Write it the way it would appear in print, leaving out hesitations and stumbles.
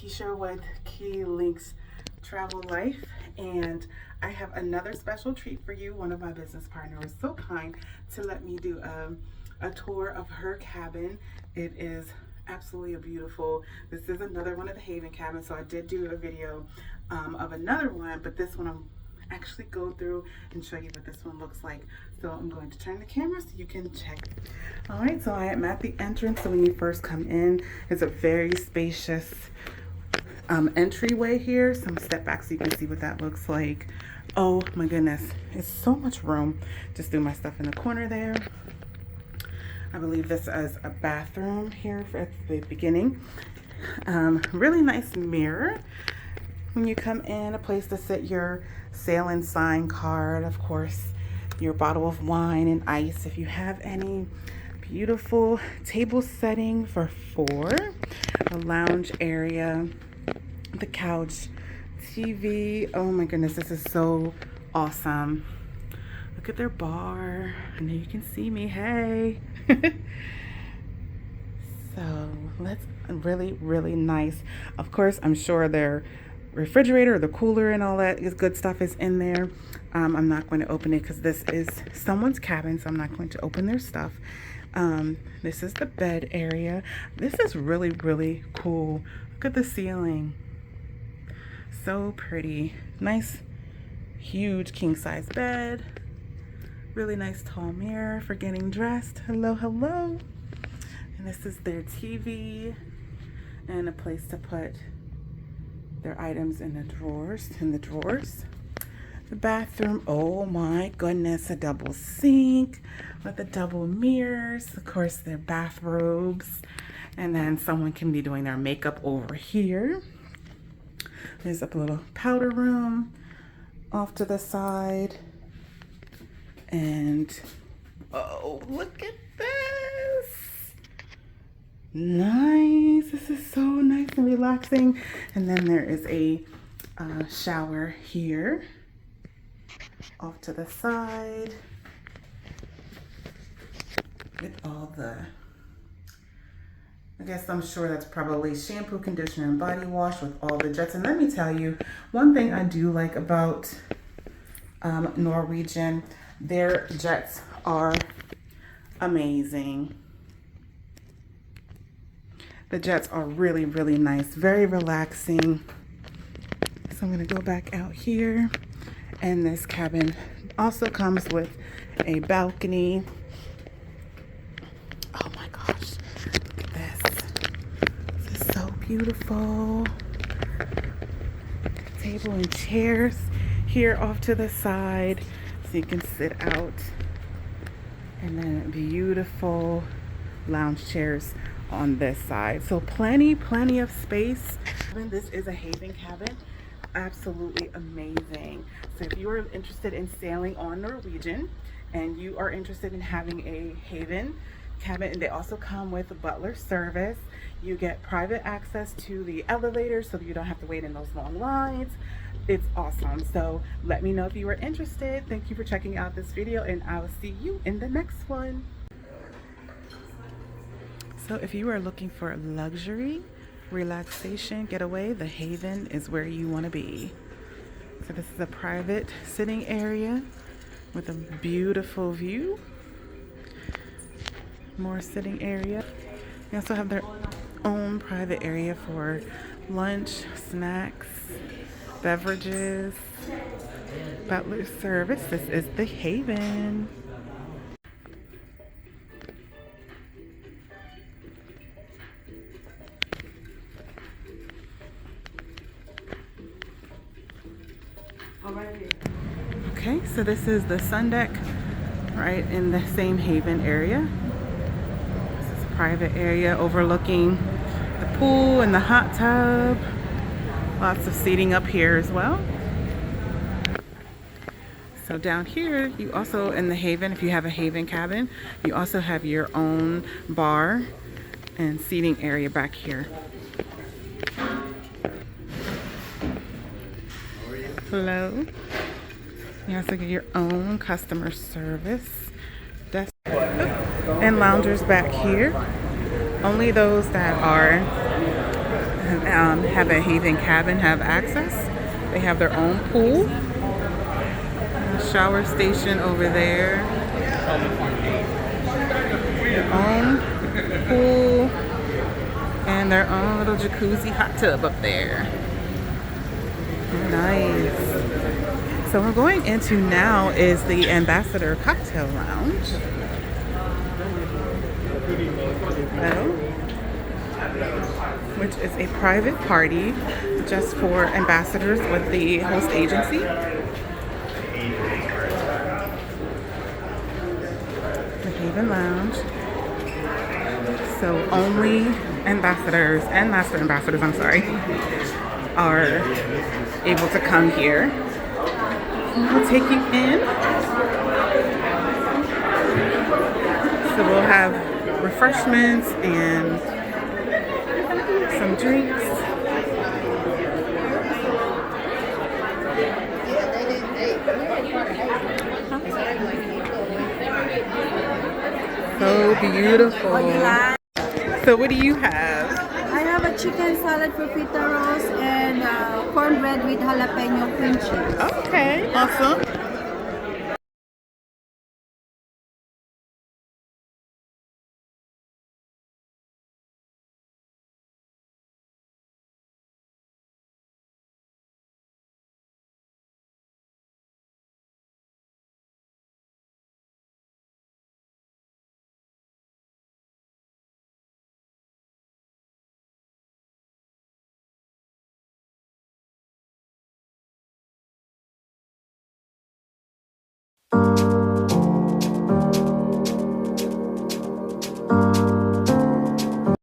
Keisha with Keylinks Travel Life, and I have another special treat for you. One of my business partners was so kind to let me do a tour of her cabin. It is absolutely beautiful. This is another one of the Haven cabins, so I did do a video of another one, but this one I'm actually go through and show you what this one looks like. So I'm going to turn the camera so you can check. All right, so I am at the entrance. So when you first come in, it's a very spacious entryway here. So I'm gonna step back so you can see what that looks like. Oh my goodness, it's so much room. Just threw my stuff in the corner there. I believe this is a bathroom here at the beginning. Really nice mirror. When you come in, a place to sit your sail and sign card, of course, your bottle of wine and ice if you have any. Beautiful table setting for 4, a lounge area, the couch, TV. Oh my goodness, this is so awesome. Look at their bar. I know you can see me. Hey. So let's really nice. Of course, I'm sure their refrigerator, the cooler, and all that is good stuff is in there. I'm not going to open it because this is someone's cabin, so I'm not going to open their stuff. This is the bed area. This is really cool. Look at the ceiling. So pretty. Nice, huge king-size bed. Really nice tall mirror for getting dressed. Hello. And this is their TV and a place to put their items in the drawers. The bathroom, oh my goodness, a double sink with the double mirrors. Of course, their bathrobes, and then someone can be doing their makeup over here. There's a little powder room off to the side, and oh, look at this. Nice. This is so nice and relaxing. And then there is a shower here off to the side with all the, I guess I'm sure that's probably shampoo, conditioner, and body wash with all the jets. And let me tell you, one thing I do like about Norwegian, their jets are amazing. The jets are really nice, very relaxing. So I'm gonna go back out here, and this cabin also comes with a balcony. Oh my gosh, look at this. This is so beautiful. Table and chairs here off to the side so you can sit out, and then beautiful lounge chairs on this side. So plenty of space. This is a Haven cabin. Absolutely amazing. So if you are interested in sailing on Norwegian and you are interested in having a Haven cabin, and they also come with a butler service, you get private access to the elevator so you don't have to wait in those long lines. It's awesome. So let me know if you are interested. Thank you for checking out this video, and I will see you in the next one. So if you are looking for a luxury, relaxation, getaway, the Haven is where you want to be. So this is a private sitting area with a beautiful view. More sitting area. They also have their own private area for lunch, snacks, beverages, butler service. This is the Haven. Okay, so this is the sun deck right in the same Haven area. This is a private area overlooking the pool and the hot tub. Lots of seating up here as well. So down here, you also, in the Haven, if you have a Haven cabin, you also have your own bar and seating area back here. Hello. You also get your own customer service desk and loungers back here. Only those that are have a Haven cabin have access. They have their own pool, shower station over there, their own pool, and their own little jacuzzi hot tub up there. Nice. So we're going into now is the Ambassador Cocktail Lounge. Which is a private party just for ambassadors with the host agency. The Haven Lounge. So only ambassadors and master ambassadors, I'm sorry, are able to come here. We'll take you in. So we'll have refreshments and some drinks. So beautiful. So what do you have? I have a chicken salad for pita rolls and cornbread with jalapeno cream cheese. Okay, awesome.